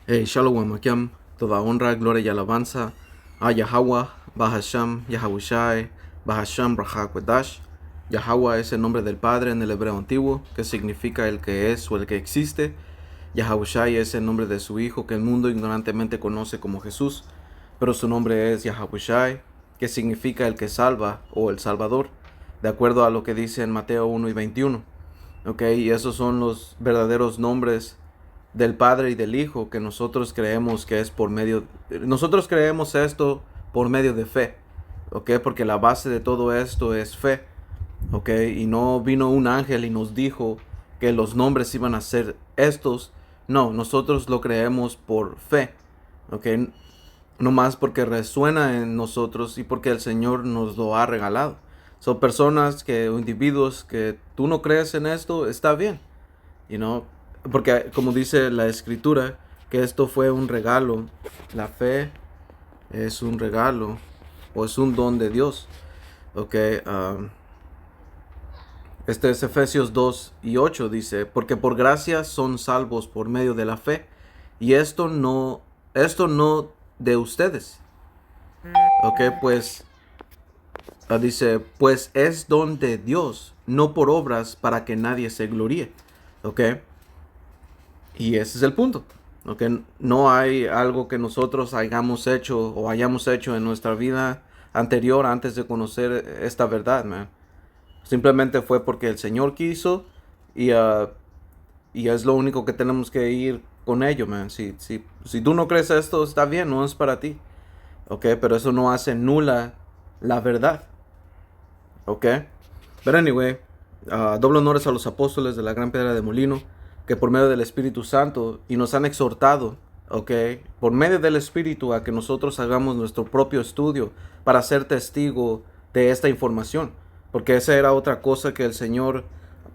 Shalom Makiam, toda honra, gloria y alabanza a Yahweh, Bahasham, Yahawashi, Bahasham, Rahakwadash. Yahweh es el nombre del Padre en el hebreo antiguo, que significa el que es o el que existe. Yahawashi es el nombre de su Hijo, que el mundo ignorantemente conoce como Jesús, pero su nombre es Yahawashi, que significa el que salva o el Salvador, de acuerdo a lo que dice en Mateo 1 y 21. Y esos son los verdaderos nombres del Padre y del Hijo, que nosotros creemos que es por medio, nosotros creemos esto por medio de fe, porque la base de todo esto es fe, y no vino un ángel y nos dijo que los nombres iban a ser estos. No, nosotros lo creemos por fe, ok, no más porque resuena en nosotros y porque el Señor nos lo ha regalado. Son personas o individuos que tú no crees en esto, está bien, you know, porque como dice la escritura, que esto fue un regalo. La fe es un regalo o es un don de Dios. Este es Efesios 2 y 8, dice, porque por gracia son salvos por medio de la fe, y esto no de ustedes. Pues dice, pues es don de Dios, no por obras, para que nadie se gloríe. Y ese es el punto. No hay algo que nosotros hayamos hecho en nuestra vida anterior antes de conocer esta verdad, man. Simplemente fue porque el Señor quiso y es lo único que tenemos que ir con ello, man. Si tú no crees esto, está bien, no es para ti. Pero eso no hace nula la verdad. But anyway, doble honores a los apóstoles de la Gran Piedra de Molino, que por medio del Espíritu Santo, y nos han exhortado, por medio del Espíritu, a que nosotros hagamos nuestro propio estudio para ser testigo de esta información, porque esa era otra cosa que el Señor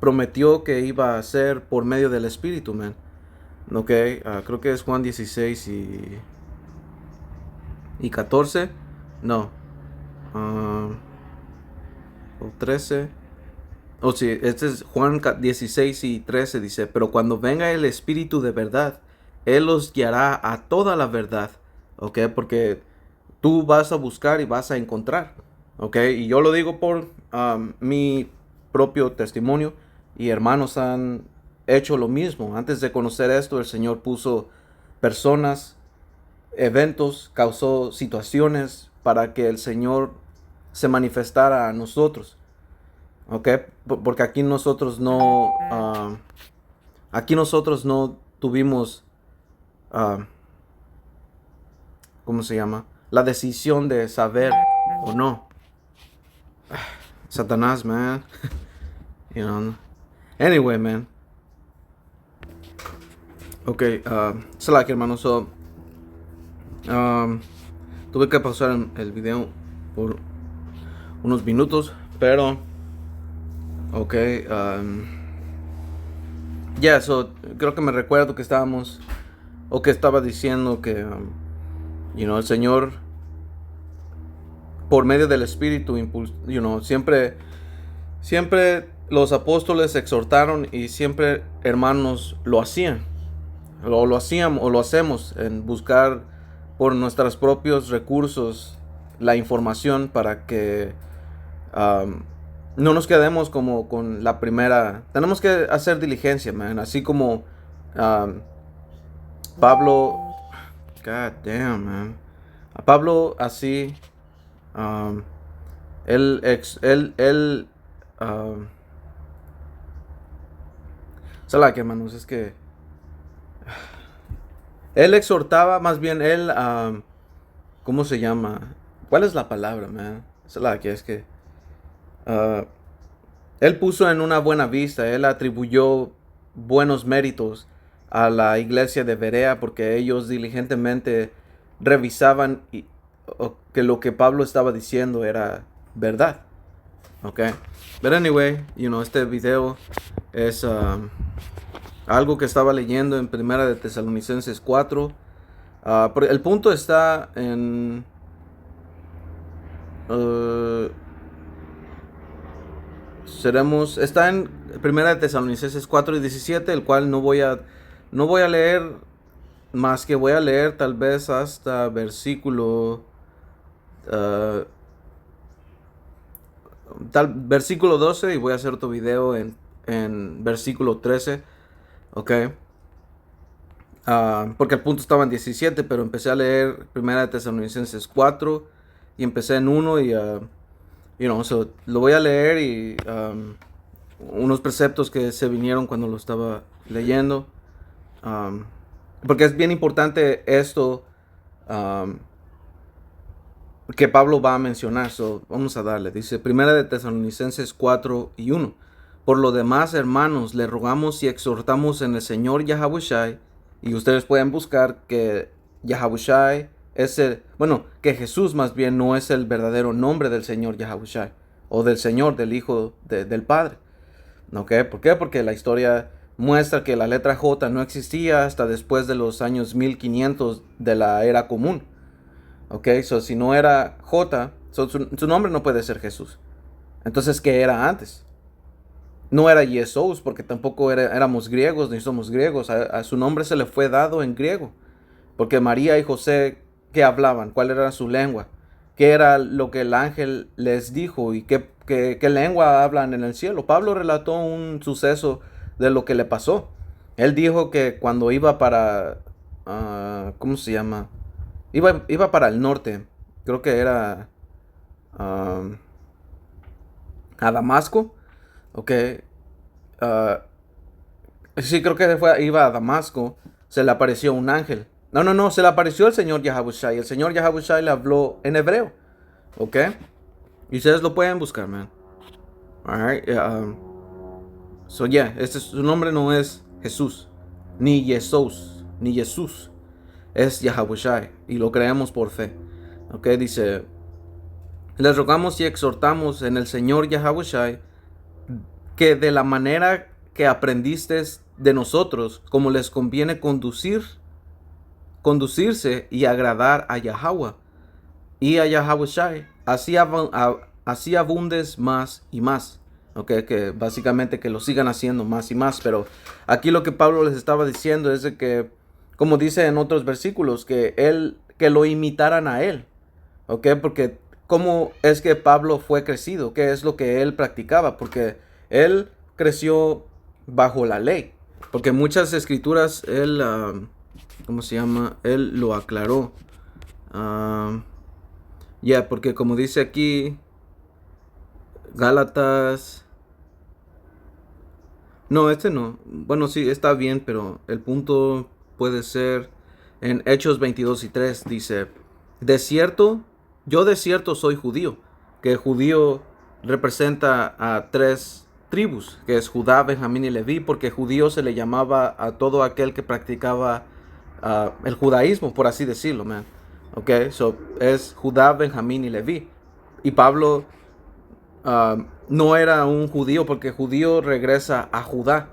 prometió que iba a hacer por medio del Espíritu, man. Creo que es Juan 16 y 14, no, o 13. Sí, este es Juan 16 y 13, dice, pero cuando venga el Espíritu de verdad, Él los guiará a toda la verdad, porque tú vas a buscar y vas a encontrar, y yo lo digo por mi propio testimonio, y hermanos han hecho lo mismo. Antes de conocer esto, el Señor puso personas, eventos, causó situaciones para que el Señor se manifestara a nosotros. Porque aquí nosotros no tuvimos, ah, ¿cómo se llama? La decisión de saber o no. Satanás, man. You know. Anyway, man. Slack, hermano. Tuve que pausar el video por unos minutos, pero creo que me recuerdo que estaba diciendo que el Señor por medio del Espíritu siempre los apóstoles exhortaron, y siempre, hermanos, lo hacían. Lo hacíamos o lo hacemos en buscar por nuestros propios recursos la información para que no nos quedemos como con la primera. Tenemos que hacer diligencia, man. Así como Pablo. God damn, man. A Pablo así. Él. ¿Sabes qué, hermanos? Es que él exhortaba, más bien él. ¿Cómo se llama? ¿Cuál es la palabra, man? ¿Sabes qué? Es que. Él puso en una buena vista, él atribuyó buenos méritos a la iglesia de Berea, porque ellos diligentemente revisaban que lo que Pablo estaba diciendo era verdad. But anyway, este video es algo que estaba leyendo en Primera de Tesalonicenses 4. El punto está en está en Primera de Tesalonicenses 4 y 17, el cual no voy a leer más que voy a leer tal vez hasta versículo ah, versículo 12 y voy a hacer otro video en versículo 13, ok. Porque el punto estaba en 17, pero empecé a leer Primera de Tesalonicenses 4 y empecé en 1 y so, lo voy a leer y unos preceptos que se vinieron cuando lo estaba leyendo, porque es bien importante esto que Pablo va a mencionar. So, vamos a darle. Dice Primera de Tesalonicenses 4 y 1. Por lo demás, hermanos, le rogamos y exhortamos en el Señor Yahawashi, y ustedes pueden buscar que Yahawashi es que Jesús más bien no es el verdadero nombre del Señor Yahawashi, o del Señor, del Hijo del Padre. ¿Ok? ¿Por qué? Porque la historia muestra que la letra J no existía hasta después de los años 1500 de la era común. Ok, si no era J, su nombre no puede ser Jesús. Entonces, ¿qué era antes? No era Jesús, porque tampoco éramos griegos, ni somos griegos. A su nombre se le fue dado en griego. Porque María y José, ¿qué hablaban? ¿Cuál era su lengua? ¿Qué era lo que el ángel les dijo? ¿Y qué lengua hablan en el cielo? Pablo relató un suceso de lo que le pasó. Él dijo que cuando iba para... ¿cómo se llama? Iba para el norte. Creo que era... a Damasco. Ok. Sí, creo que iba a Damasco. Se le apareció un ángel. No, se le apareció el Señor Yahawashi. El Señor Yahawashi le habló en hebreo. Ok. Y ustedes lo pueden buscar, man. Alright. Su nombre no es Jesús. Ni Jesús. Ni Jesús. Es Yahawashi. Y lo creemos por fe. Ok, dice... Les rogamos y exhortamos en el Señor Yahawashi que de la manera que aprendiste de nosotros, como les conviene conducirse y agradar a Yahweh y a Yahawashi, así abundes más y más. Okay, que básicamente que lo sigan haciendo más y más. Pero aquí lo que Pablo les estaba diciendo es de que, como dice en otros versículos, que lo imitaran a él. Okay, porque ¿cómo es que Pablo fue crecido? ¿Qué es lo que él practicaba? Porque él creció bajo la ley. Porque muchas escrituras él, ¿cómo se llama? Él lo aclaró. Porque como dice aquí, Gálatas... No, no. Bueno, sí, está bien, pero el punto puede ser en Hechos 22 y 3. Dice, yo de cierto soy judío. Que judío representa a tres tribus, que es Judá, Benjamín y Leví, porque judío se le llamaba a todo aquel que practicaba el judaísmo, por así decirlo, man. Ok, es Judá, Benjamín y Leví. Y Pablo no era un judío, porque judío regresa a Judá.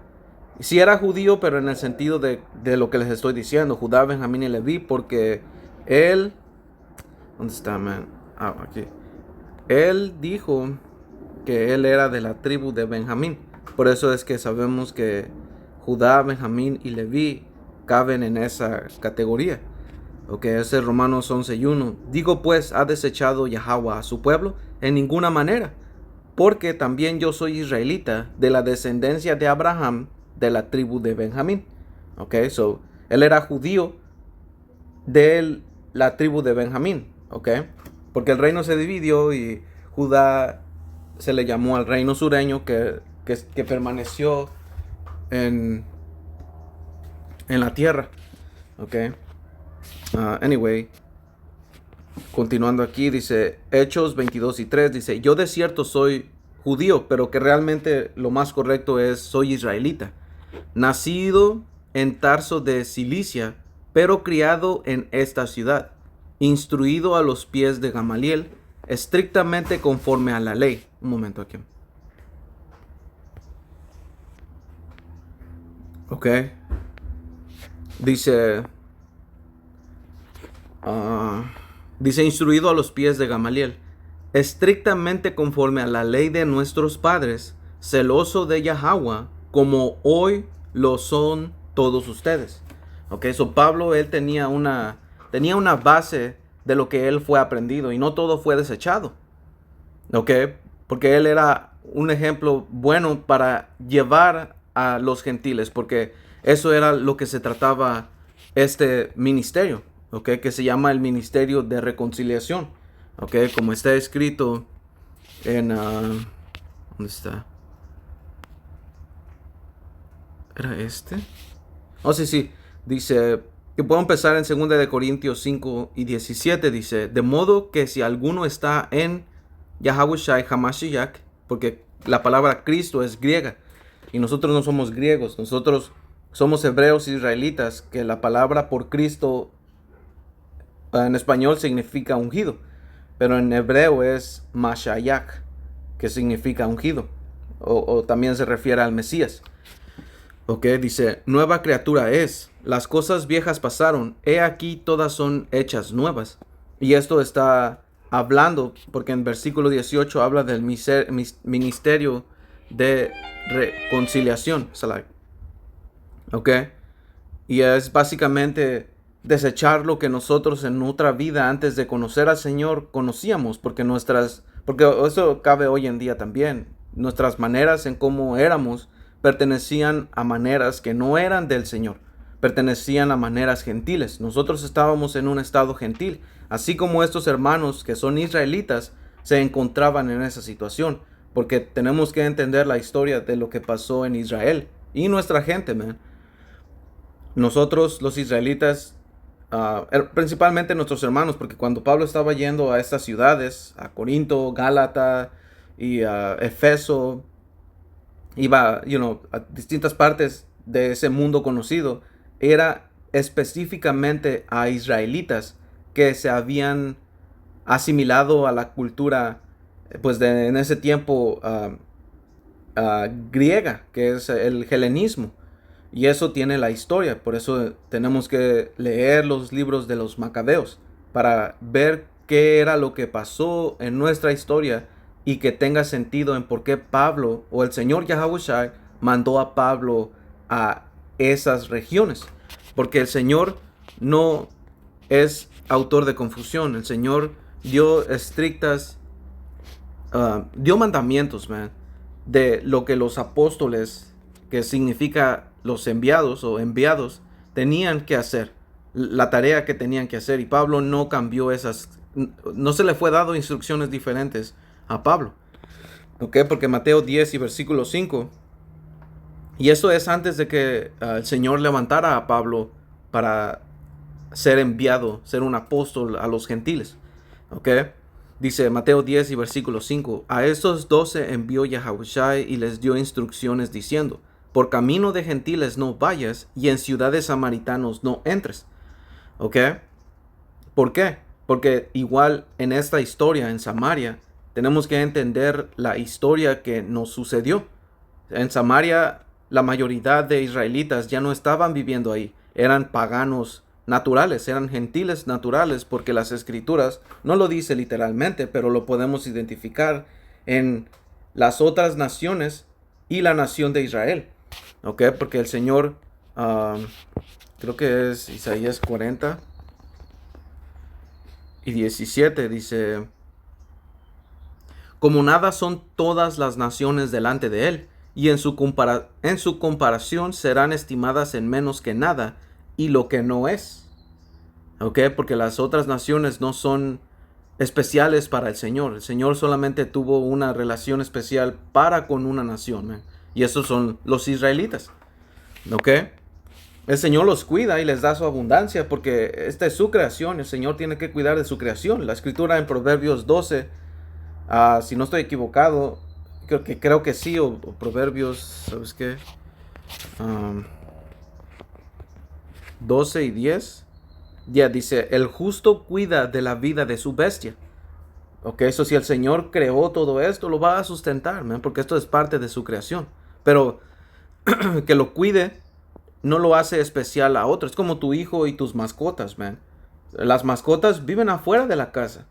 Sí era judío, pero en el sentido de lo que les estoy diciendo, Judá, Benjamín y Leví, porque él... ¿Dónde está, man? Aquí. Él dijo que él era de la tribu de Benjamín. Por eso es que sabemos que Judá, Benjamín y Leví caben en esa categoría. Ok, ese es Romanos 11:1. Digo pues, ¿ha desechado Yahweh a su pueblo? En ninguna manera. Porque también yo soy israelita, de la descendencia de Abraham, de la tribu de Benjamín. Ok, él era judío de la tribu de Benjamín. Ok, porque el reino se dividió y Judá se le llamó al reino sureño que permaneció en la tierra. Ok, anyway, continuando aquí, dice Hechos 22 y 3, dice, yo de cierto soy judío, pero que realmente lo más correcto es soy israelita, nacido en Tarso de Cilicia, pero criado en esta ciudad, instruido a los pies de Gamaliel, estrictamente conforme a la ley. Un momento aquí. Ok. Dice... dice instruido a los pies de Gamaliel, estrictamente conforme a la ley de nuestros padres, celoso de Yahweh, como hoy lo son todos ustedes. Ok, so Pablo, él tenía una base de lo que él fue aprendido y no todo fue desechado. Ok, porque él era un ejemplo bueno para llevar a los gentiles, porque eso era lo que se trataba este ministerio, ok, que se llama el ministerio de reconciliación, ok, como está escrito en, ¿dónde está? ¿Era este? Oh, sí, sí. Dice que puedo empezar en 2 Corintios 5:17. Dice, de modo que si alguno está en Yahawashi Hamashiach, porque la palabra Cristo es griega y nosotros no somos griegos, nosotros somos hebreos israelitas, que la palabra por Cristo en español significa ungido, pero en hebreo es Mashiach, que significa ungido, o también se refiere al Mesías. Ok, dice, nueva criatura es, las cosas viejas pasaron, he aquí todas son hechas nuevas. Y esto está hablando, porque en versículo 18 habla del ministerio de reconciliación. Ok, y es básicamente desechar lo que nosotros en otra vida antes de conocer al Señor conocíamos, porque eso cabe hoy en día también. Nuestras maneras en cómo éramos pertenecían a maneras que no eran del Señor, pertenecían a maneras gentiles. Nosotros estábamos en un estado gentil, así como estos hermanos que son israelitas se encontraban en esa situación, porque tenemos que entender la historia de lo que pasó en Israel y nuestra gente, man. Nosotros, los israelitas, principalmente nuestros hermanos, porque cuando Pablo estaba yendo a estas ciudades, a Corinto, Gálata y a Efeso, iba, a distintas partes de ese mundo conocido, era específicamente a israelitas que se habían asimilado a la cultura, pues en ese tiempo griega, que es el helenismo. Y eso tiene la historia, por eso tenemos que leer los libros de los macabeos para ver qué era lo que pasó en nuestra historia y que tenga sentido en por qué Pablo o el Señor Yahawashi mandó a Pablo a esas regiones. Porque el Señor no es autor de confusión, el Señor dio dio mandamientos, man, de lo que los apóstoles, que significa los enviados o enviados, tenían que hacer, la tarea que tenían que hacer. Y Pablo no cambió no se le fue dado instrucciones diferentes a Pablo. ¿Ok? Porque Mateo 10 y versículo 5, y eso es antes de que el Señor levantara a Pablo para ser enviado, ser un apóstol a los gentiles. ¿Ok? Dice Mateo 10 y versículo 5, a estos 12 envió Yahawashi y les dio instrucciones diciendo, por camino de gentiles no vayas y en ciudades samaritanos no entres. ¿Ok? ¿Por qué? Porque igual en esta historia en Samaria tenemos que entender la historia que nos sucedió. En Samaria la mayoría de israelitas ya no estaban viviendo ahí, eran paganos naturales, eran gentiles naturales, porque las escrituras no lo dice literalmente, pero lo podemos identificar en las otras naciones y la nación de Israel. ¿Ok? Porque el Señor, creo que es Isaías 40 y 17, dice, como nada son todas las naciones delante de él, y en su comparación serán estimadas en menos que nada, y lo que no es. ¿Ok? Porque las otras naciones no son especiales para el Señor. El Señor solamente tuvo una relación especial para con una nación, man. Y esos son los israelitas. ¿Ok? El Señor los cuida y les da su abundancia, porque esta es su creación. El Señor tiene que cuidar de su creación. La escritura en Proverbios 12, si no estoy equivocado, creo que sí, o Proverbios, ¿sabes qué? 12 y 10. Ya dice, el justo cuida de la vida de su bestia. Ok, eso si el Señor creó todo esto, lo va a sustentar, man, porque esto es parte de su creación. Pero que lo cuide no lo hace especial a otro. Es como tu hijo y tus mascotas, man. Las mascotas viven afuera de la casa.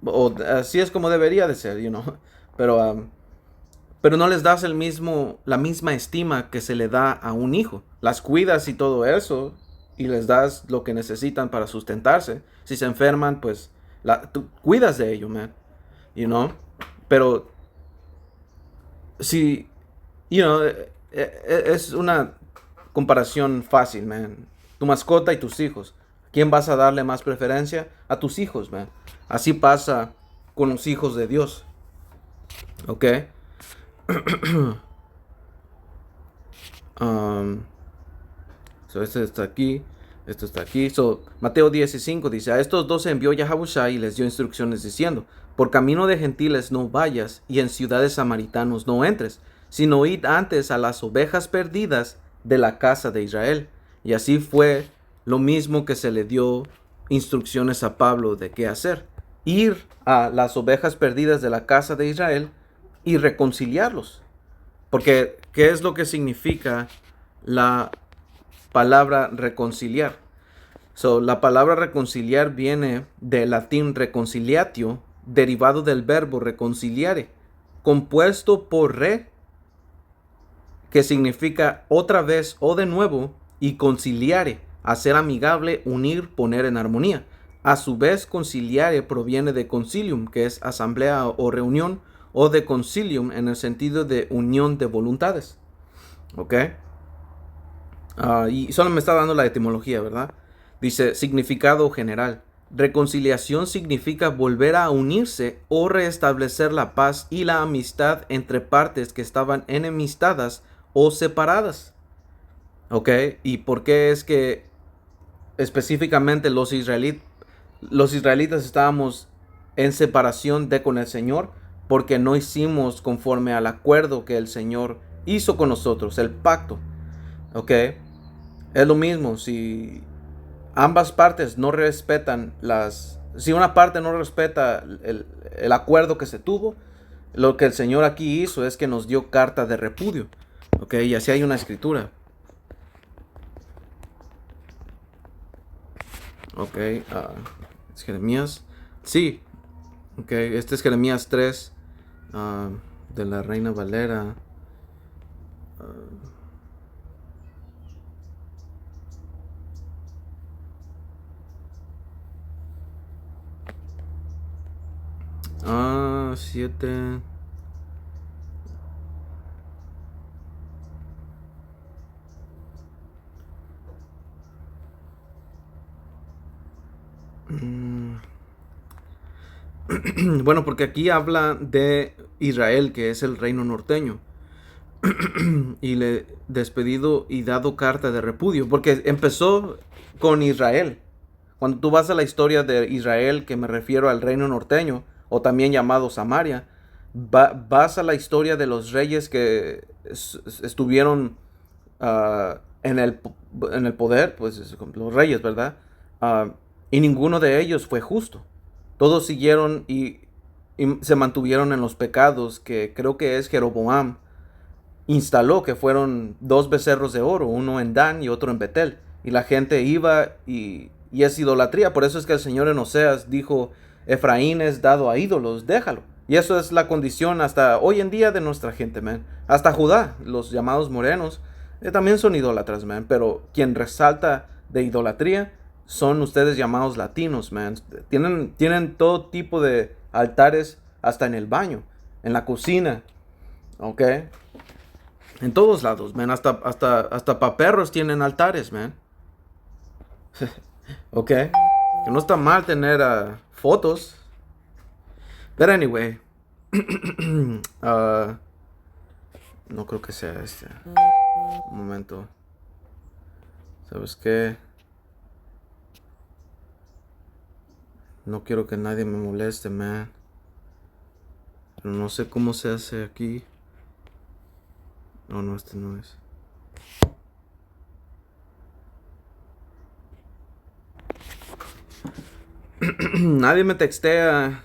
O así es como debería de ser, pero no les das la misma estima que se le da a un hijo. Las cuidas y todo eso, y les das lo que necesitan para sustentarse. Si se enferman, pues tú cuidas de ellos, man. You know? Pero si, es una comparación fácil, man. Tu mascota y tus hijos. ¿Quién vas a darle más preferencia? A tus hijos, man. Así pasa con los hijos de Dios. ¿Ok? Este está aquí. Esto está aquí. Mateo 10:5 dice: a estos dos envió Yahabushai y les dio instrucciones diciendo: por camino de gentiles no vayas, y en ciudades samaritanos no entres, sino id antes a las ovejas perdidas de la casa de Israel. Y así fue lo mismo que se le dio instrucciones a Pablo de qué hacer: ir a las ovejas perdidas de la casa de Israel y reconciliarlos. Porque, ¿qué es lo que significa la palabra reconciliar? La palabra reconciliar viene del latín reconciliatio, derivado del verbo reconciliare, compuesto por re, que significa otra vez o de nuevo, y conciliare, hacer amigable, unir, poner en armonía. A su vez, conciliare proviene de concilium, que es asamblea o reunión, o de concilium en el sentido de unión de voluntades. ¿Ok? Y solo me está dando la etimología, ¿verdad? Dice, significado general. Reconciliación significa volver a unirse o restablecer la paz y la amistad entre partes que estaban enemistadas o separadas. ¿Ok? ¿Y por qué es que específicamente los israelitas estábamos en separación con el Señor? Porque no hicimos conforme al acuerdo que el Señor hizo con nosotros, el pacto. ¿Ok? Es lo mismo, si ambas partes no respetan si una parte no respeta el acuerdo que se tuvo, lo que el Señor aquí hizo es que nos dio carta de repudio. ¿Ok? Y así hay una escritura. Ok, ¿es Jeremías? Sí. Ok, este es Jeremías 3, de la Reina Valera. Siete. Bueno, porque aquí habla de Israel, que es el reino norteño. Y le despedido y dado carta de repudio, porque empezó con Israel. Cuando tú vas a la historia de Israel, que me refiero al reino norteño, o también llamado Samaria, vas a la historia de los reyes que estuvieron en el poder, pues los reyes, ¿verdad? Y ninguno de ellos fue justo. Todos siguieron y se mantuvieron en los pecados que creo que es Jeroboam instaló, que fueron 2 becerros de oro, uno en Dan y otro en Betel. Y la gente iba y es idolatría. Por eso es que el Señor en Oseas dijo: Efraín es dado a ídolos, déjalo. Y eso es la condición hasta hoy en día de nuestra gente, man. Hasta Judá, los llamados morenos, también son idólatras, man. Pero quien resalta de idolatría son ustedes llamados latinos, man. Tienen todo tipo de altares hasta en el baño, en la cocina, ¿ok? En todos lados, man. Hasta pa' perros tienen altares, man. ¿Ok? Que no está mal tener fotos. But anyway. No creo que sea este. Un momento. ¿Sabes qué? No quiero que nadie me moleste, man. Pero no sé cómo se hace aquí. No, este no es. Nadie me textea,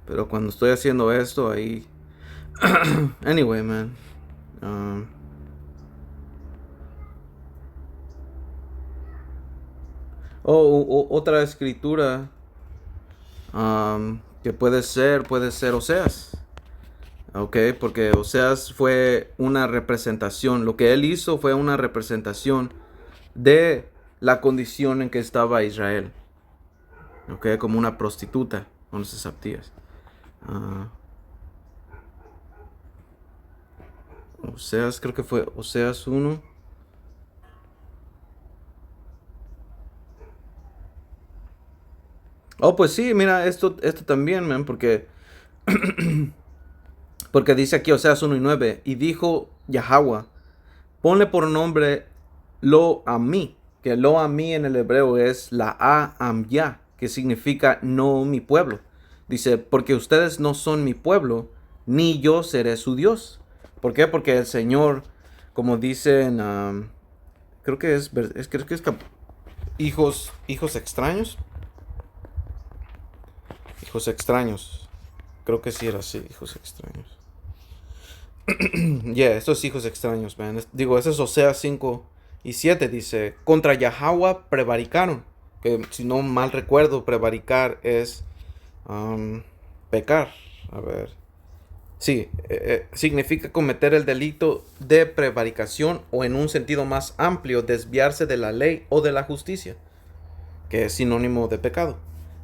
pero cuando estoy haciendo esto ahí. Anyway, man. Otra escritura que puede ser Oseas. Ok, porque Oseas fue una representación. Lo que él hizo fue una representación de la condición en que estaba Israel. ¿Ok? Como una prostituta con esas zaptillas. Oseas, creo que fue Oseas 1. Oh, pues sí, mira, esto también, man, porque dice aquí Oseas 1:9, y dijo Yahweh, ponle por nombre Lo a mí, que Lo a mí en el hebreo es la A Amya, que significa no mi pueblo. Dice, porque ustedes no son mi pueblo, ni yo seré su Dios. ¿Por qué? Porque el Señor, como dicen, creo que es hijos extraños. Hijos extraños. Creo que sí era así, hijos extraños. Estos hijos extraños, man. Digo, ese es Oseas 5:7. Dice, contra Yahweh prevaricaron. Que si no mal recuerdo, prevaricar es pecar. A ver. Sí, significa cometer el delito de prevaricación o en un sentido más amplio, desviarse de la ley o de la justicia, que es sinónimo de pecado.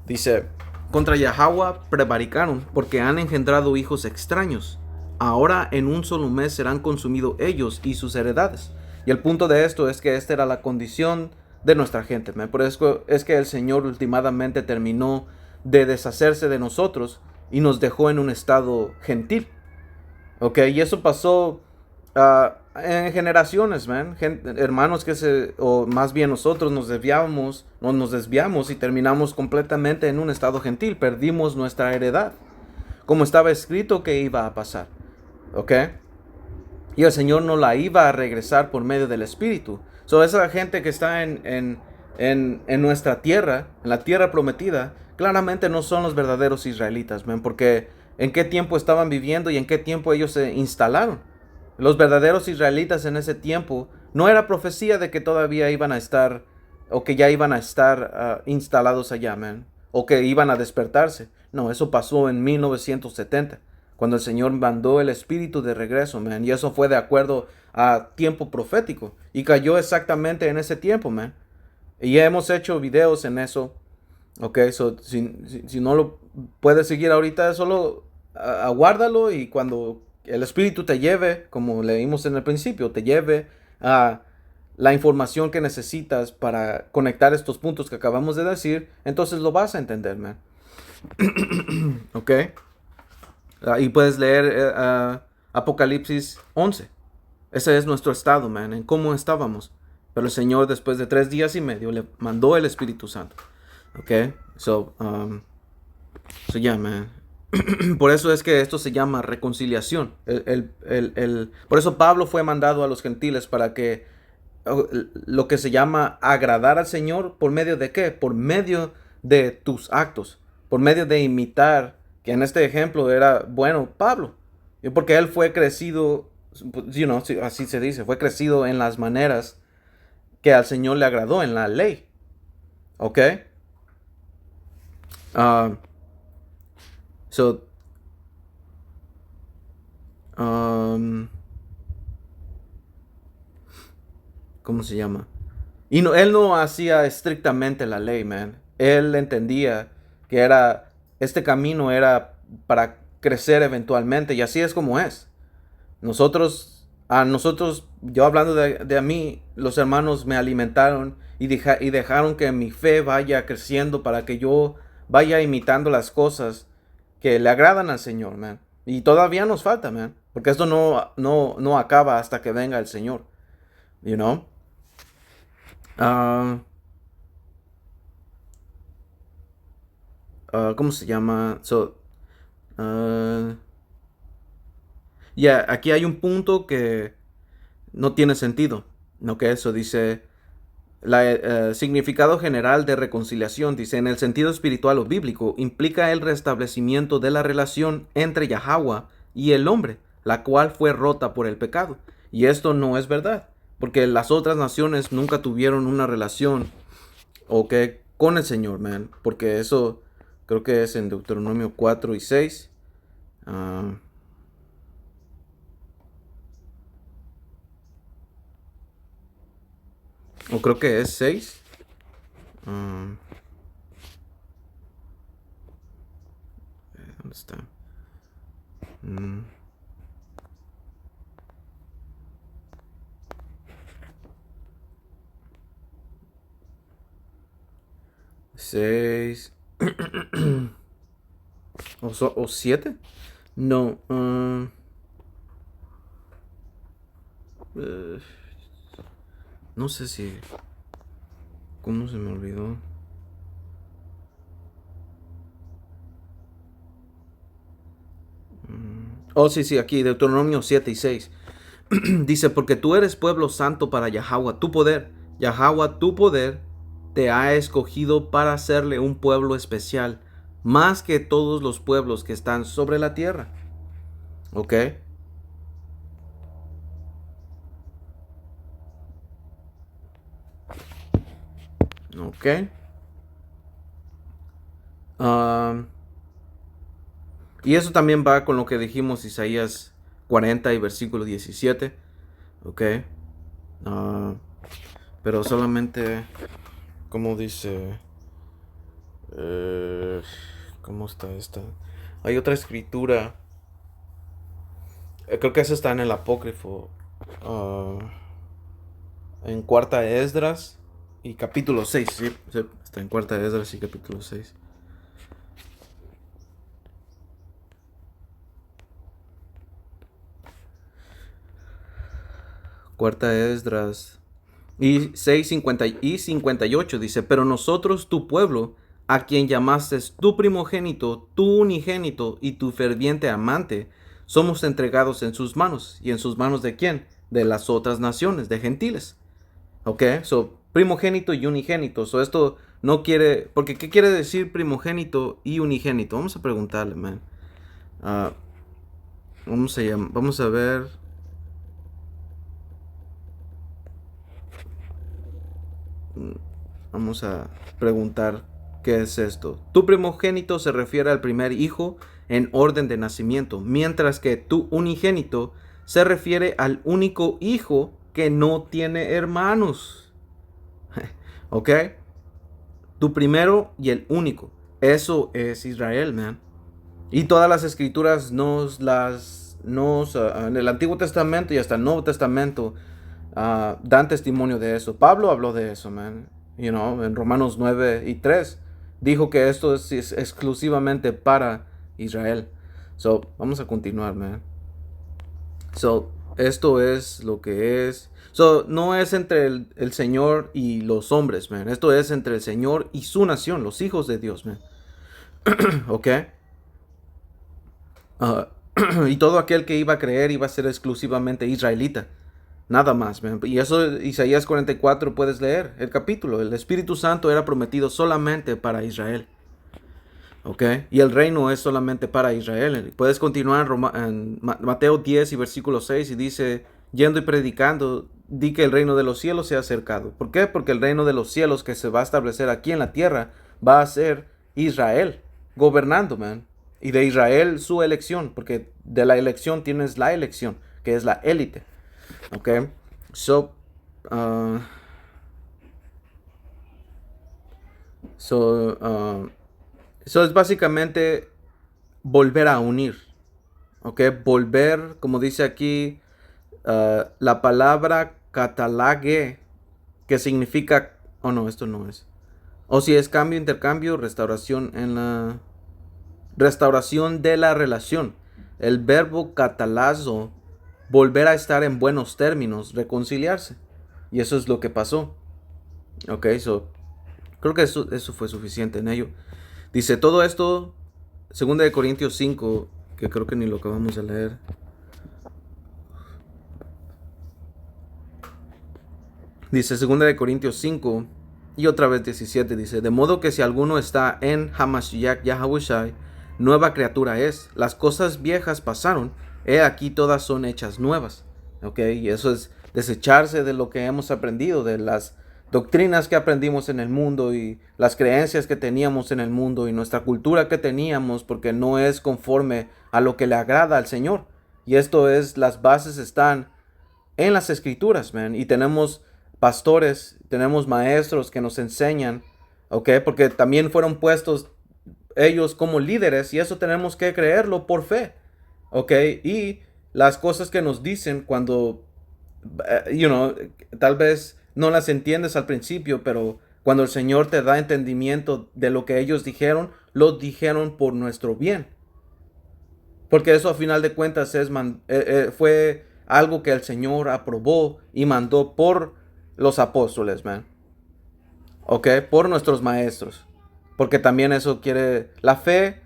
Dice, contra Yahweh prevaricaron porque han engendrado hijos extraños. Ahora en un solo mes serán consumidos ellos y sus heredades. Y el punto de esto es que esta era la condición de nuestra gente. Por eso es que el Señor últimamente terminó de deshacerse de nosotros y nos dejó en un estado gentil. ¿Ok? Y eso pasó en generaciones, man. Hermanos o más bien nosotros nos desviamos y terminamos completamente en un estado gentil. Perdimos nuestra heredad, como estaba escrito que iba a pasar. ¿Ok? Y el Señor no la iba a regresar por medio del Espíritu. Esa gente que está en nuestra tierra, en la tierra prometida, claramente no son los verdaderos israelitas, man, porque en qué tiempo estaban viviendo y en qué tiempo ellos se instalaron. Los verdaderos israelitas en ese tiempo no era profecía de que todavía iban a estar o que ya iban a estar instalados allá, man, o que iban a despertarse. No, eso pasó en 1970, cuando el Señor mandó el Espíritu de regreso, man, y eso fue de acuerdo a tiempo profético y cayó exactamente en ese tiempo, man. Y ya hemos hecho videos en eso. Ok, si no lo puedes seguir ahorita, solo aguárdalo y cuando el Espíritu te lleve, como leímos en el principio, te lleve a la información que necesitas para conectar estos puntos que acabamos de decir, entonces lo vas a entender, man. Ok. Y puedes leer Apocalipsis 11. Ese es nuestro estado, man, en cómo estábamos. Pero el Señor, después de 3 días y medio, le mandó el Espíritu Santo. Ok, man. Por eso es que esto se llama reconciliación. Por eso Pablo fue mandado a los gentiles para que lo que se llama agradar al Señor, ¿por medio de qué? Por medio de tus actos, por medio de imitar, que en este ejemplo era, bueno, Pablo, porque él fue crecido, así se dice, fue crecido en las maneras que al Señor le agradó, en la ley. ¿Ok? Uh, so, um, ¿Cómo se llama? Y no, él no hacía estrictamente la ley, man. Él entendía que este camino era para crecer eventualmente, y así es como es. Yo hablando de a mí, los hermanos me alimentaron y dejaron que mi fe vaya creciendo para que yo vaya imitando las cosas que le agradan al Señor, man. Y todavía nos falta, man, porque esto no acaba hasta que venga el Señor, you know? Ah, ¿Cómo se llama? Aquí hay un punto que no tiene sentido. ¿No? Que eso dice, significado general de reconciliación, dice, en el sentido espiritual o bíblico, implica el restablecimiento de la relación entre Yahweh y el hombre, la cual fue rota por el pecado. Y esto no es verdad, porque las otras naciones nunca tuvieron una relación con el Señor, man, porque eso creo que es en Deuteronomio 4:6. O creo que es 6. ¿Dónde está? 6. ¿O 7? No. No sé si... ¿Cómo se me olvidó? Oh, sí, aquí, Deuteronomio 7 y 6. Dice, porque tú eres pueblo santo para Yahweh, tu poder. Yahweh, tu poder, te ha escogido para hacerle un pueblo especial, más que todos los pueblos que están sobre la tierra. ¿Ok? Ok. Y eso también va con lo que dijimos Isaías 40 y versículo 17. Ok. Pero solamente, como dice... ¿Cómo está esta? Hay otra escritura. Creo que esa está en el apócrifo. En cuarta Esdras y capítulo 6. Sí, está en cuarta Esdras y capítulo 6. Cuarta Esdras y 6, 50 y 58 dice, pero nosotros, tu pueblo, a quien llamaste tu primogénito, tu unigénito y tu ferviente amante, somos entregados en sus manos. ¿Y en sus manos de quién? De las otras naciones, de gentiles. ¿Ok? So, primogénito y unigénito. So, esto no quiere... Porque, ¿qué quiere decir primogénito y unigénito? Vamos a preguntarle, man. Vamos a ver... Vamos a preguntar qué es esto. Tu primogénito se refiere al primer hijo en orden de nacimiento, mientras que tu unigénito se refiere al único hijo que no tiene hermanos. ¿Ok? Tu primero y el único. Eso es Israel, man. Y todas las escrituras en el Antiguo Testamento y hasta el Nuevo Testamento dan testimonio de eso. Pablo habló de eso, man. En Romanos 9 y 3 dijo que esto es exclusivamente para Israel. So, vamos a continuar, man. So, esto es lo que es. So, no es entre el Señor y los hombres, man. Esto es entre el Señor y su nación, los hijos de Dios, man. ¿Ok? Y todo aquel que iba a creer iba a ser exclusivamente israelita. Nada más. Man. Y eso Isaías 44 puedes leer el capítulo. El Espíritu Santo era prometido solamente para Israel. ¿Ok? Y el reino es solamente para Israel. Puedes continuar en Mateo 10 y versículo 6 y dice, yendo y predicando, di que el reino de los cielos se ha acercado. ¿Por qué? Porque el reino de los cielos que se va a establecer aquí en la tierra va a ser Israel gobernando, man. Y de Israel su elección, porque de la elección tienes la elección, que es la élite. ¿Ok? So, eso es básicamente volver a unir. ¿Ok? Volver, como dice aquí, la palabra catalague, que significa... Oh, no, esto no es. O si es cambio, intercambio, restauración en la... Restauración de la relación. El verbo catalazo, volver a estar en buenos términos, reconciliarse. Y eso es lo que pasó. Ok, creo que eso fue suficiente en ello. Dice todo esto, 2 Corintios 5, que creo que ni lo acabamos de leer. Dice 2 Corintios 5 y otra vez 17, dice, de modo que si alguno está en Hamashiach Yahawashi, nueva criatura es. Las cosas viejas pasaron, he aquí todas son hechas nuevas. Ok, y eso es desecharse de lo que hemos aprendido, de las doctrinas que aprendimos en el mundo y las creencias que teníamos en el mundo y nuestra cultura que teníamos, porque no es conforme a lo que le agrada al Señor. Y esto es, las bases están en las escrituras, man, y tenemos pastores, tenemos maestros que nos enseñan, ¿ok? Porque también fueron puestos ellos como líderes y eso tenemos que creerlo por fe, ¿ok? Y las cosas que nos dicen cuando, tal vez no las entiendes al principio, pero cuando el Señor te da entendimiento de lo que ellos dijeron, lo dijeron por nuestro bien. Porque eso a final de cuentas fue algo que el Señor aprobó y mandó por los apóstoles, man. ¿Ok? Por nuestros maestros. Porque también eso quiere... La fe,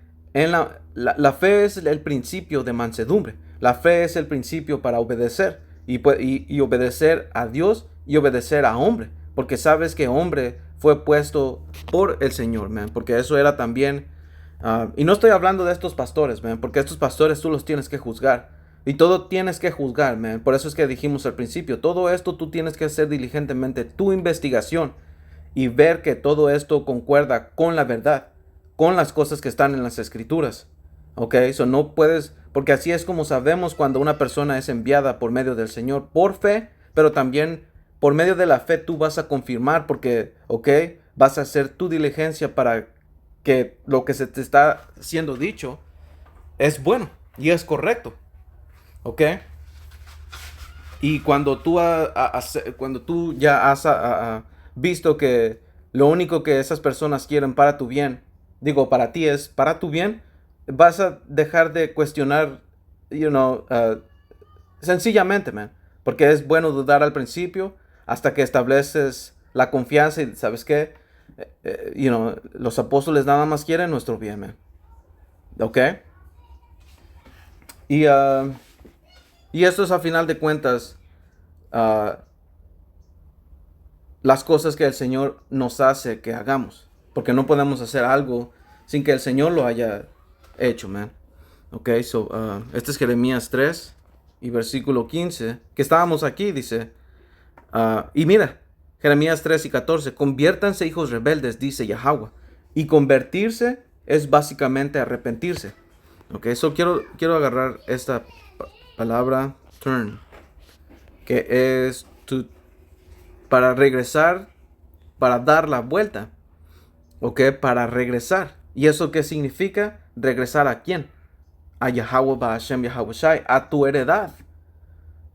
la fe es el principio de mansedumbre. La fe es el principio para obedecer. Y obedecer a Dios y obedecer a hombre. Porque sabes que hombre fue puesto por el Señor, man. Porque eso era también... y no estoy hablando de estos pastores, man. Porque estos pastores tú los tienes que juzgar. Y todo tienes que juzgar, man. Por eso es que dijimos al principio. Todo esto tú tienes que hacer diligentemente tu investigación y ver que todo esto concuerda con la verdad, con las cosas que están en las escrituras. ¿Ok? Eso no puedes, porque así es como sabemos cuando una persona es enviada por medio del Señor por fe, pero también por medio de la fe tú vas a confirmar porque, ¿ok? Vas a hacer tu diligencia para que lo que se te está siendo dicho es bueno y es correcto. ¿Ok? Y cuando cuando tú ya has visto que lo único que esas personas quieren para tu bien, digo, para ti es para tu bien, vas a dejar de cuestionar, sencillamente, man. Porque es bueno dudar al principio hasta que estableces la confianza y sabes qué, los apóstoles nada más quieren nuestro bien, man. ¿Ok? Y, uh, y esto es a final de cuentas uh, las cosas que el Señor nos hace que hagamos. Porque no podemos hacer algo sin que el Señor lo haya hecho, man. Ok, este es Jeremías 3 y versículo 15, que estábamos aquí, dice, y mira, Jeremías 3 y 14, conviértanse hijos rebeldes, dice Yahweh. Y convertirse es básicamente arrepentirse. Ok, quiero agarrar esta palabra, turn, que es para regresar, para dar la vuelta. Ok, para regresar. ¿Y eso qué significa? ¿Regresar a quién? A Yahweh Ba'ashem Yahweh Shai, a tu heredad.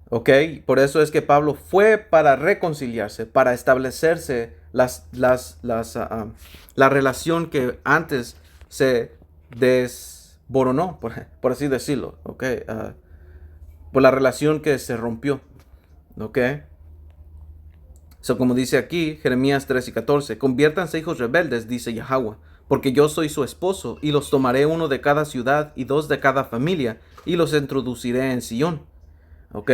Ok, por eso es que Pablo fue para reconciliarse, para establecerse la relación que antes se desboronó, por así decirlo. Ok, por la relación que se rompió. Ok. Como dice aquí, Jeremías 3 y 14, conviértanse hijos rebeldes, dice Yahweh, porque yo soy su esposo, y los tomaré uno de cada ciudad y dos de cada familia, y los introduciré en Sion. ¿Ok?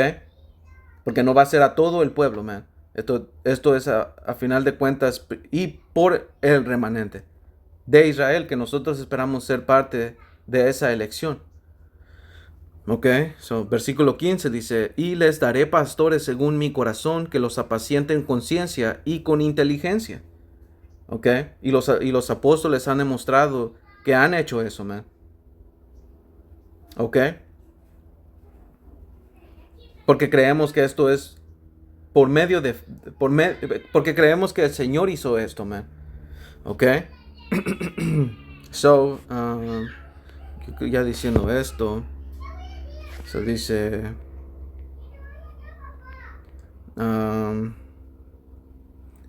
Porque no va a ser a todo el pueblo, man. Esto es a final de cuentas y por el remanente de Israel, que nosotros esperamos ser parte de esa elección. Ok, versículo 15 dice, y les daré pastores según mi corazón, que los apacienten con ciencia y con inteligencia. Ok, y los apóstoles han demostrado que han hecho eso, man. Ok, porque creemos que esto es por medio de, porque creemos que el Señor hizo esto, man. Ok, ya diciendo esto, dice,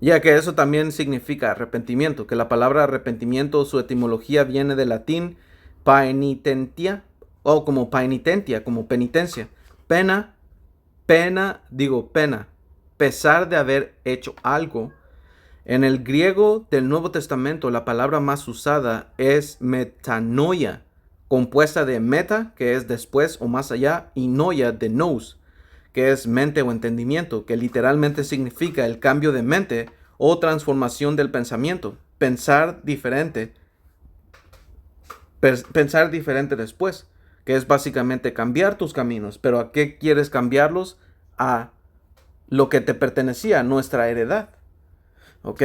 ya que eso también significa arrepentimiento, que la palabra arrepentimiento, su etimología viene del latín paenitentia, o como paenitentia, como penitencia. Pena, pena, pesar de haber hecho algo. En el griego del Nuevo Testamento, la palabra más usada es metanoia, compuesta de meta, que es después o más allá, y noia, de nous, que es mente o entendimiento, que literalmente significa el cambio de mente o transformación del pensamiento. Pensar diferente después, que es básicamente cambiar tus caminos. Pero ¿a qué quieres cambiarlos? A lo que te pertenecía, nuestra heredad. ¿Ok?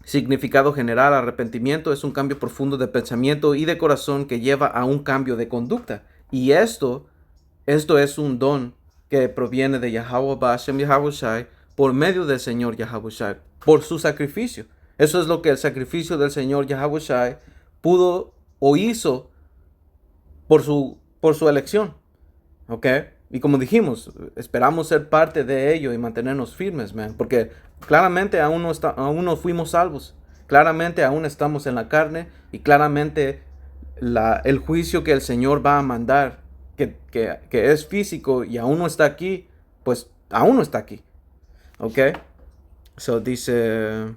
Significado general, arrepentimiento es un cambio profundo de pensamiento y de corazón que lleva a un cambio de conducta. Y esto es un don que proviene de Yahweh Ba'ashem Yahweh Shai por medio del Señor Yahawashi, por su sacrificio. Eso es lo que el sacrificio del Señor Yahawashi pudo o hizo por su elección. ¿Ok? Y como dijimos, esperamos ser parte de ello y mantenernos firmes, man. Porque claramente aún no fuimos salvos. Claramente aún estamos en la carne. Y claramente el juicio que el Señor va a mandar, que es físico y aún no está aquí, pues aún no está aquí. ¿Ok? So dice,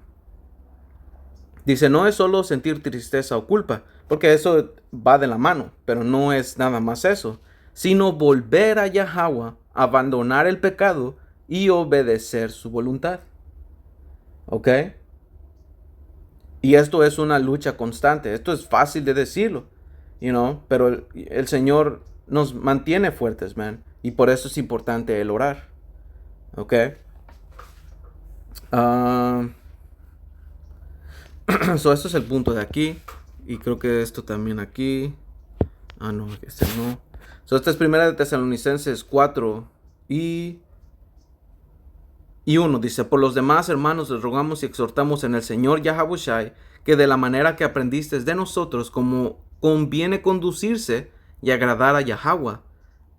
no es solo sentir tristeza o culpa, porque eso va de la mano, pero no es nada más eso, sino volver a Yahweh, abandonar el pecado y obedecer su voluntad. ¿Ok? Y esto es una lucha constante. Esto es fácil de decirlo, pero el Señor nos mantiene fuertes, man. Y por eso es importante el orar. ¿Ok? So, esto es el punto de aquí. Y creo que esto también aquí. No, este no. So, esta es primera de Tesalonicenses 4 y 1. Dice, por los demás hermanos les rogamos y exhortamos en el Señor Yahawashi que de la manera que aprendiste de nosotros como conviene conducirse y agradar a Yahweh,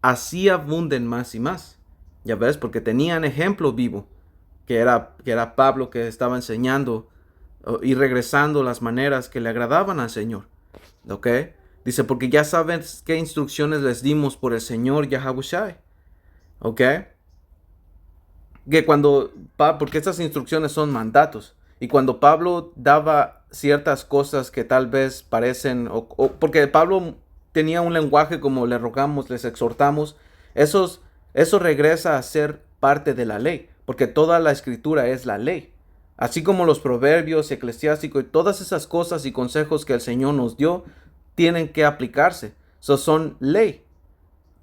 así abunden más y más. Ya ves, porque tenían ejemplo vivo, que era Pablo, que estaba enseñando y regresando las maneras que le agradaban al Señor. ¿Ok? Dice, porque ya sabes qué instrucciones les dimos por el Señor Yahawashi. ¿Ok? Que porque estas instrucciones son mandatos. Y cuando Pablo daba ciertas cosas que tal vez parecen, porque Pablo tenía un lenguaje como le rogamos, les exhortamos, eso regresa a ser parte de la ley, porque toda la escritura es la ley. Así como los proverbios, eclesiásticos y todas esas cosas y consejos que el Señor nos dio, tienen que aplicarse. Son ley,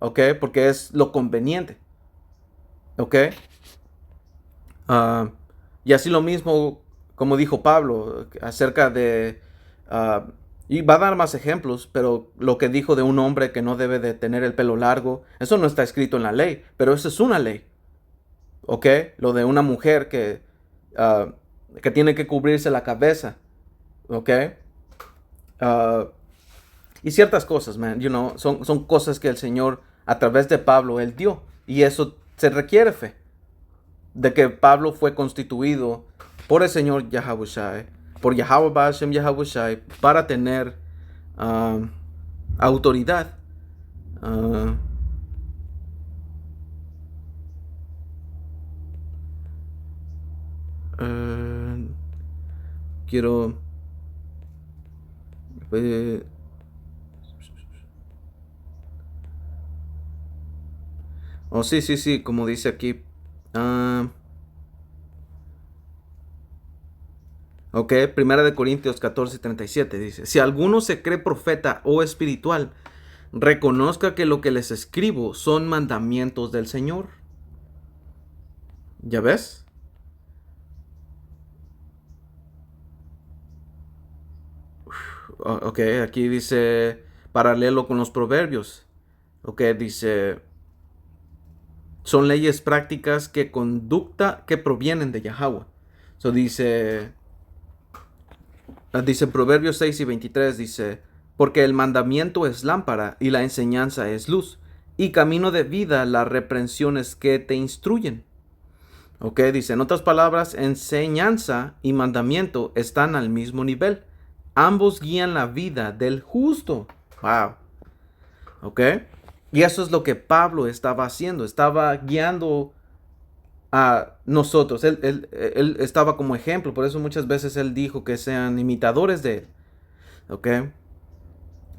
¿ok? Porque es lo conveniente, ¿ok? Y así lo mismo, como dijo Pablo, acerca de... y va a dar más ejemplos, pero lo que dijo de un hombre que no debe de tener el pelo largo, eso no está escrito en la ley, pero eso es una ley. ¿Ok? Lo de una mujer que tiene que cubrirse la cabeza. ¿Ok? Y ciertas cosas, man, son cosas que el Señor, a través de Pablo, Él dio. Y eso se requiere fe. De que Pablo fue constituido por el Señor Yahawashi, por Yahweh Bashem Yahawashi, para tener autoridad. Quiero... sí, como dice aquí. Ok, Primera de Corintios 14:37 dice, si alguno se cree profeta o espiritual, reconozca que lo que les escribo son mandamientos del Señor. ¿Ya ves? Ok, aquí dice, paralelo con los proverbios. Ok, dice, son leyes prácticas que provienen de Yahweh. So dice Proverbios 6:23, dice, porque el mandamiento es lámpara y la enseñanza es luz, y camino de vida las reprensiones que te instruyen. Ok, dice, en otras palabras, enseñanza y mandamiento están al mismo nivel. Ambos guían la vida del justo. Wow. Ok. Y eso es lo que Pablo estaba haciendo. Estaba guiando a nosotros. Él estaba como ejemplo. Por eso muchas veces él dijo que sean imitadores de él. Ok.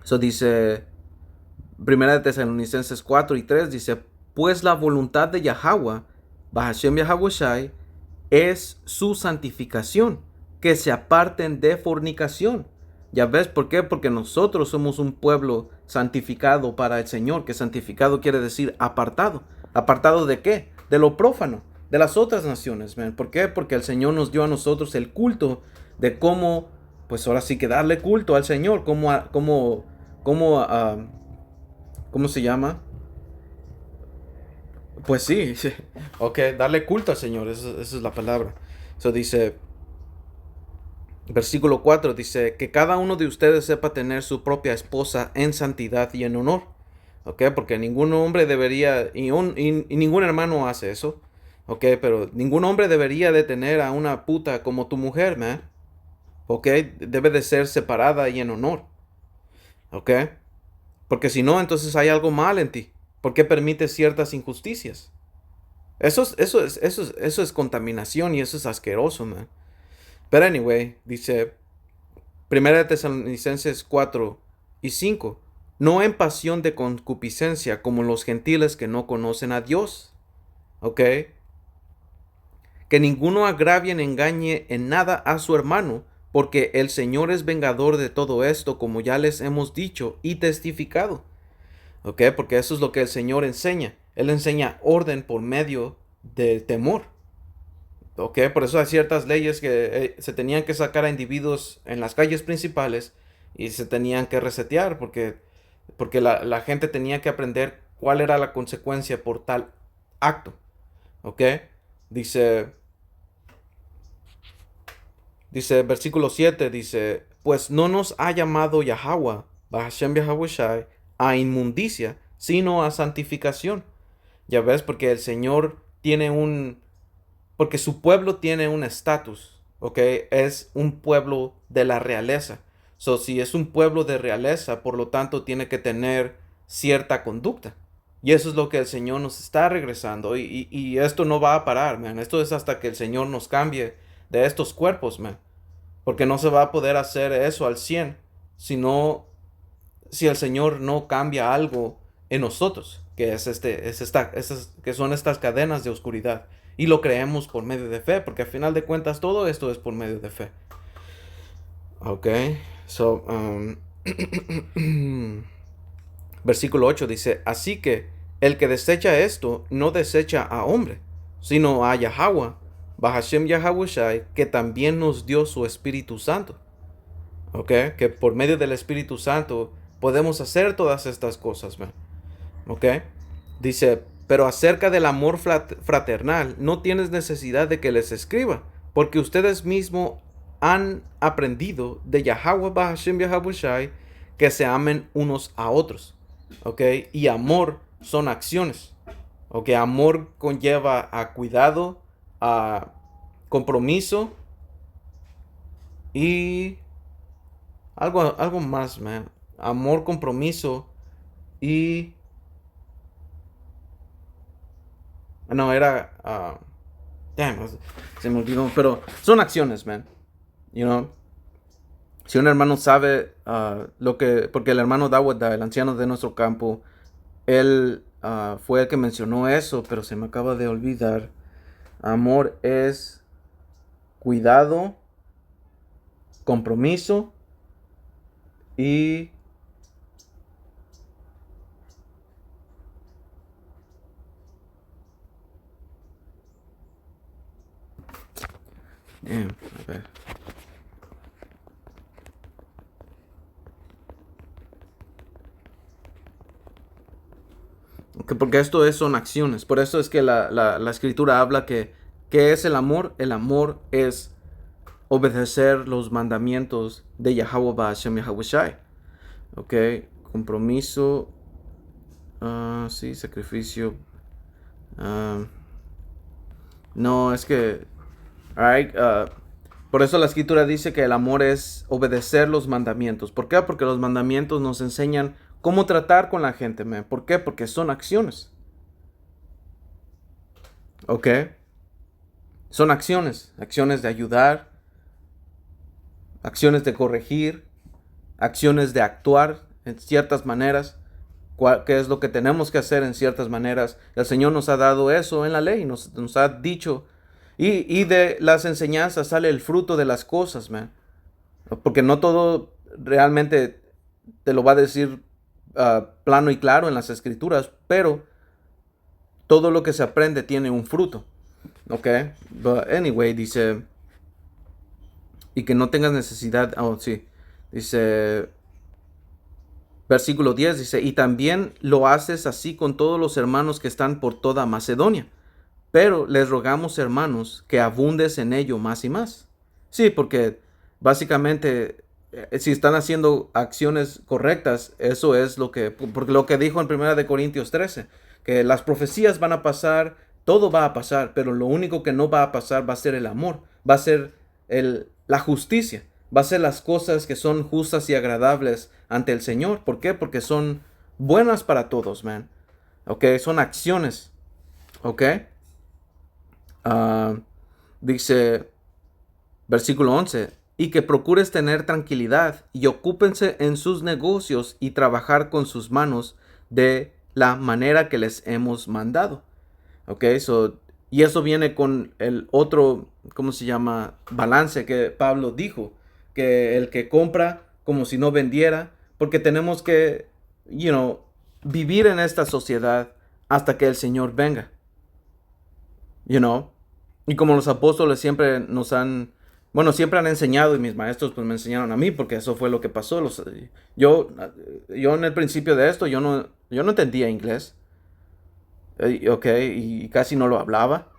Eso dice Primera de Tesalonicenses 4:3. Dice, pues la voluntad de Yahweh, Bahashem Yahawashi, es su santificación, que se aparten de fornicación. ¿Ya ves por qué? Porque nosotros somos un pueblo santificado para el Señor, que santificado quiere decir apartado. ¿Apartado de qué? De lo prófano, de las otras naciones. ¿Ven? ¿Por qué? Porque el Señor nos dio a nosotros el culto de cómo, pues ahora sí que darle culto al Señor, ¿cómo se llama? Pues sí, sí. Ok, darle culto al Señor, esa es la palabra. Eso dice, versículo 4 dice, que cada uno de ustedes sepa tener su propia esposa en santidad y en honor. Ok, porque ningún hombre debería, y ningún hermano hace eso. Ok, pero ningún hombre debería de tener a una puta como tu mujer, man. Ok, debe de ser separada y en honor. Ok, porque si no, entonces hay algo mal en ti. ¿Por qué permites ciertas injusticias? Eso es contaminación y eso es asqueroso, man. Pero anyway, dice Primera de Tesalonicenses 4 y 5. No en pasión de concupiscencia como los gentiles que no conocen a Dios. ¿Ok? Que ninguno agravie ni engañe en nada a su hermano, porque el Señor es vengador de todo esto, como ya les hemos dicho y testificado. ¿Ok? Porque eso es lo que el Señor enseña. Él enseña orden por medio del temor. ¿Ok? Por eso hay ciertas leyes que se tenían que sacar a individuos en las calles principales y se tenían que resetear porque la gente tenía que aprender cuál era la consecuencia por tal acto. ¿Ok? Dice, dice versículo 7, dice, pues no nos ha llamado Yahweh, Bahashem Yahawashi, a inmundicia, sino a santificación. Ya ves, porque el Señor tiene porque su pueblo tiene un estatus, ¿ok? Es un pueblo de la realeza. So, si es un pueblo de realeza, por lo tanto, tiene que tener cierta conducta. Y eso es lo que el Señor nos está regresando. Y esto no va a parar, man. Esto es hasta que el Señor nos cambie de estos cuerpos, man. Porque no se va a poder hacer eso al 100, sino si el Señor no cambia algo en nosotros, que que son estas cadenas de oscuridad. Y lo creemos por medio de fe, porque al final de cuentas todo esto es por medio de fe. Ok, so, versículo 8 dice, así que el que desecha esto no desecha a hombre, sino a Yahweh, Bahashem Yahawashi, que también nos dio su Espíritu Santo. Ok, que por medio del Espíritu Santo podemos hacer todas estas cosas, man. ¿Ok? Dice, pero acerca del amor fraternal, no tienes necesidad de que les escriba, porque ustedes mismos han aprendido de Yahweh Bahashem Yahawashi que se amen unos a otros. ¿Ok? Y amor son acciones. ¿Ok? Amor conlleva a cuidado, a compromiso y algo más, man. Amor, compromiso y no, era. Damn, se me olvidó. Pero son acciones, man. You know. Si un hermano sabe lo que. Porque el hermano Dawada, el anciano de nuestro campo, él fue el que mencionó eso, pero se me acaba de olvidar. Amor es cuidado, compromiso y. Damn, a ver. Porque son acciones. Por eso es que la escritura habla ¿qué es el amor? El amor es obedecer los mandamientos de Yahweh Ba'ashem Yahawashi. Ok, compromiso. Sí, sacrificio. No, es que. Alright, por eso la escritura dice que el amor es obedecer los mandamientos. ¿Por qué? Porque los mandamientos nos enseñan cómo tratar con la gente, man. ¿Por qué? Porque son acciones. ¿Ok? Son acciones. Acciones de ayudar, acciones de corregir, acciones de actuar en ciertas maneras. ¿Qué es lo que tenemos que hacer en ciertas maneras? El Señor nos ha dado eso en la ley, nos ha dicho. Y de las enseñanzas sale el fruto de las cosas, man. Porque no todo realmente te lo va a decir plano y claro en las escrituras, pero todo lo que se aprende tiene un fruto. ¿Ok? But anyway, dice, y que no tengas necesidad, oh sí, dice, Versículo 10 dice, y también lo haces así con todos los hermanos que están por toda Macedonia. Pero les rogamos, hermanos, que abundes en ello más y más. Sí, porque básicamente, si están haciendo acciones correctas, eso es porque lo que dijo en 1 Corintios 13, que las profecías van a pasar, todo va a pasar, pero lo único que no va a pasar va a ser el amor, va a ser la justicia, va a ser las cosas que son justas y agradables ante el Señor. ¿Por qué? Porque son buenas para todos, man. ¿Ok? Son acciones. ¿Ok? Ah, dice, versículo 11, y que procures tener tranquilidad y ocúpense en sus negocios y trabajar con sus manos de la manera que les hemos mandado. Ok, y eso viene con el otro, ¿cómo se llama? Balance que Pablo dijo, que el que compra como si no vendiera, porque tenemos que, vivir en esta sociedad hasta que el Señor venga. You know, y como los apóstoles siempre siempre han enseñado, y mis maestros pues me enseñaron a mí, porque eso fue lo que pasó. Yo en el principio de esto, yo no entendía inglés, ok, y casi no lo hablaba,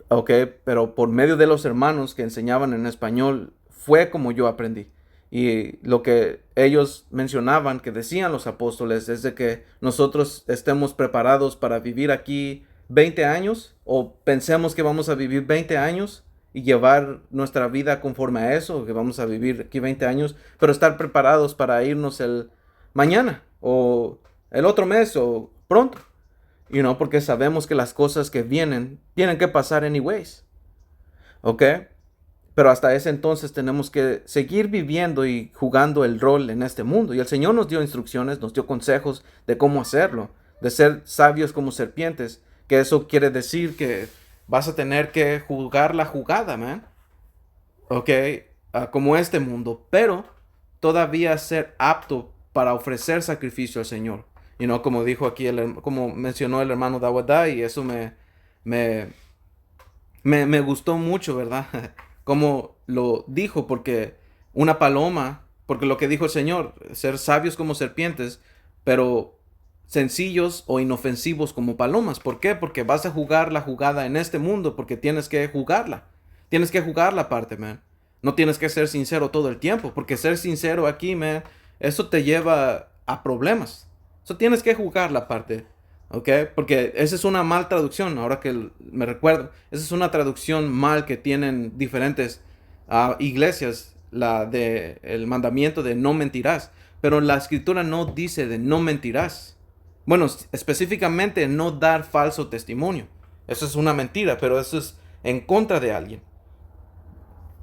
ok, pero por medio de los hermanos que enseñaban en español, fue como yo aprendí. Y lo que ellos mencionaban, que decían los apóstoles, es de que nosotros estemos preparados para vivir aquí 20 años, o pensemos que vamos a vivir 20 años y llevar nuestra vida conforme a eso, que vamos a vivir aquí 20 años, pero estar preparados para irnos el mañana, o el otro mes, o pronto. Porque sabemos que las cosas que vienen tienen que pasar anyways. ¿Ok? Pero hasta ese entonces tenemos que seguir viviendo y jugando el rol en este mundo. Y el Señor nos dio instrucciones, nos dio consejos de cómo hacerlo, de ser sabios como serpientes, que eso quiere decir que vas a tener que jugar la jugada, man. ¿Ok? Como este mundo, pero todavía ser apto para ofrecer sacrificio al Señor. Como dijo aquí, como mencionó el hermano Dawadá, y eso me, me gustó mucho, ¿verdad? Como lo dijo, porque una paloma, porque lo que dijo el Señor, ser sabios como serpientes, pero sencillos o inofensivos como palomas. ¿Por qué? Porque vas a jugar la jugada en este mundo, porque tienes que jugarla. Tienes que jugar la parte, man. No tienes que ser sincero todo el tiempo, porque ser sincero aquí, man, eso te lleva a problemas. Eso tienes que jugar la parte. ¿Ok? Porque esa es una mal traducción, ahora que me recuerdo. Esa es una traducción mal que tienen diferentes iglesias, la de el mandamiento de no mentirás. Pero la escritura no dice de no mentirás. Bueno, específicamente no dar falso testimonio. Eso es una mentira, pero eso es en contra de alguien.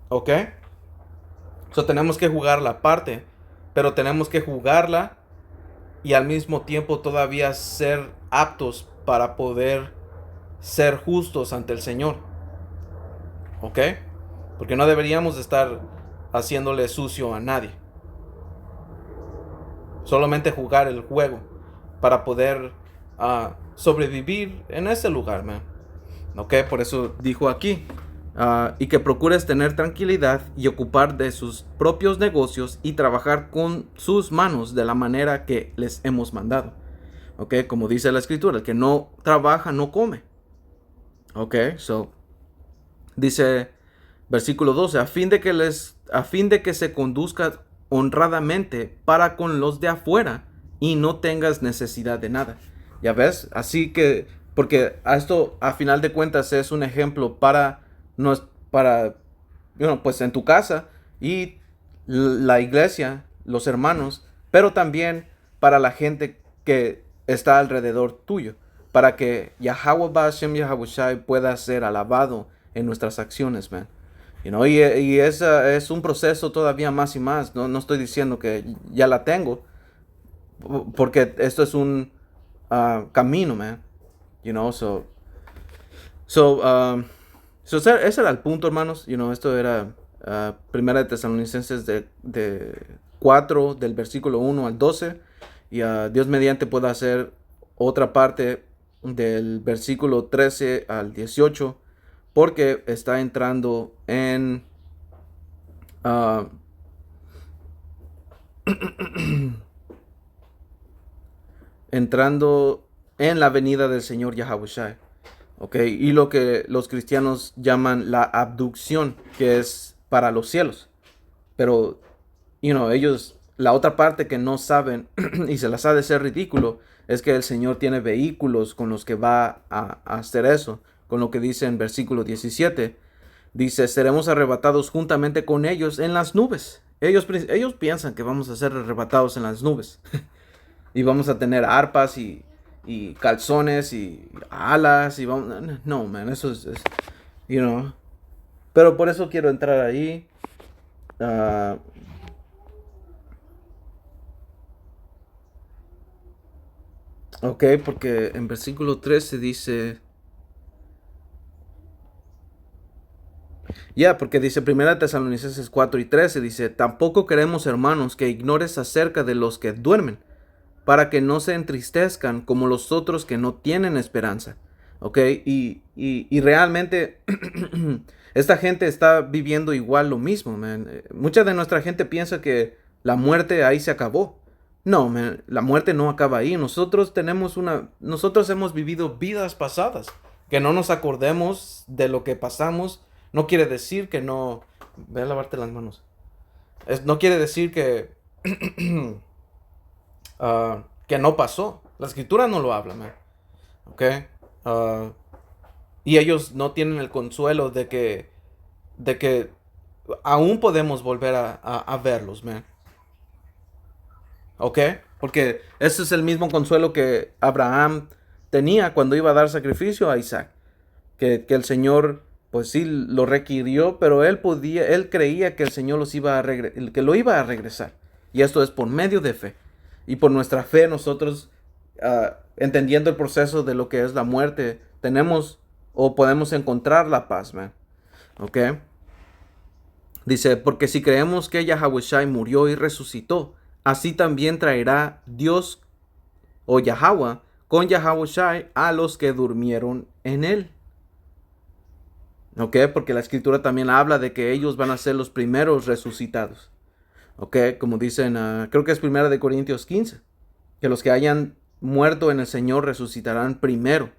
¿Ok? Tenemos que jugar la parte, pero tenemos que jugarla y al mismo tiempo todavía ser aptos para poder ser justos ante el Señor. ¿Ok? Porque no deberíamos estar haciéndole sucio a nadie. Solamente jugar el juego para poder sobrevivir en ese lugar, man. ¿Ok? Por eso dijo aquí. Y que procures tener tranquilidad y ocupar de sus propios negocios y trabajar con sus manos de la manera que les hemos mandado. ¿Ok? Como dice la escritura, el que no trabaja no come. ¿Ok? Dice versículo 12, a fin de que se conduzca honradamente para con los de afuera y no tengas necesidad de nada. ¿Ya ves? Así que, porque a esto a final de cuentas es un ejemplo para pues en tu casa y la iglesia, los hermanos, pero también para la gente que está alrededor tuyo, para que Yahweh Bashem Yahabushai pueda ser alabado en nuestras acciones, man. Y es un proceso todavía más y más. No estoy diciendo que ya la tengo, porque esto es un camino, man. Ese era el punto, hermanos. Esto era Primera de Tesalonicenses de 4, del versículo 1 al 12. Y Dios mediante pueda hacer otra parte del versículo 13 al 18, porque está entrando en entrando en la venida del Señor Yahawashi. Okay, y lo que los cristianos llaman la abducción, que es para los cielos. Pero, ellos, la otra parte que no saben y se las ha de ser ridículo, es que el Señor tiene vehículos con los que va a hacer eso. Con lo que dice en versículo 17, dice, seremos arrebatados juntamente con ellos en las nubes. Ellos piensan que vamos a ser arrebatados en las nubes. Y vamos a tener arpas y calzones y alas y vamos... No, man, eso es. Pero por eso quiero entrar ahí. Ok, porque en versículo 13 dice... porque dice 1 Tesalonicenses 4 y 13, dice, tampoco queremos, hermanos, que ignores acerca de los que duermen, para que no se entristezcan como los otros que no tienen esperanza. ¿Ok? Y realmente esta gente está viviendo igual lo mismo, man. Mucha de nuestra gente piensa que la muerte ahí se acabó. No, man, la muerte no acaba ahí. Nosotros hemos vivido vidas pasadas. Que no nos acordemos de lo que pasamos no quiere decir que no... Ve a lavarte las manos. No quiere decir que... que no pasó. La escritura no lo habla, man. ¿Ok? Y ellos no tienen el consuelo de que aún podemos volver a verlos, man. ¿Ok? Porque ese es el mismo consuelo que Abraham tenía cuando iba a dar sacrificio a Isaac. Que el Señor, pues sí, lo requirió, pero él creía que el Señor que lo iba a regresar. Y esto es por medio de fe. Y por nuestra fe nosotros, entendiendo el proceso de lo que es la muerte, tenemos o podemos encontrar la paz, man. ¿Ok? Dice, porque si creemos que Yahawashi murió y resucitó, así también traerá Dios o Yahweh con Yahawashi a los que durmieron en él. ¿Ok? Porque la escritura también habla de que ellos van a ser los primeros resucitados. ¿Ok? Como dicen, creo que es 1 Corintios 15, que los que hayan muerto en el Señor resucitarán primero.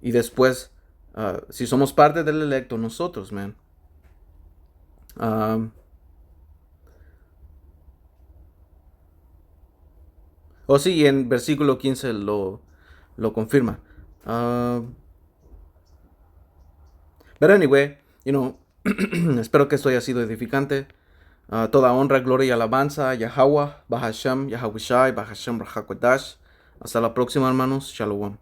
Y después, si somos parte del electo, nosotros, man. Sí, en versículo 15 lo confirma. But anyway, espero que esto haya sido edificante. Toda honra, gloria y alabanza a Yahweh, Bahasham, Yahawashi, Bahasham Rahakwadash. Hasta la próxima, hermanos. Shalom.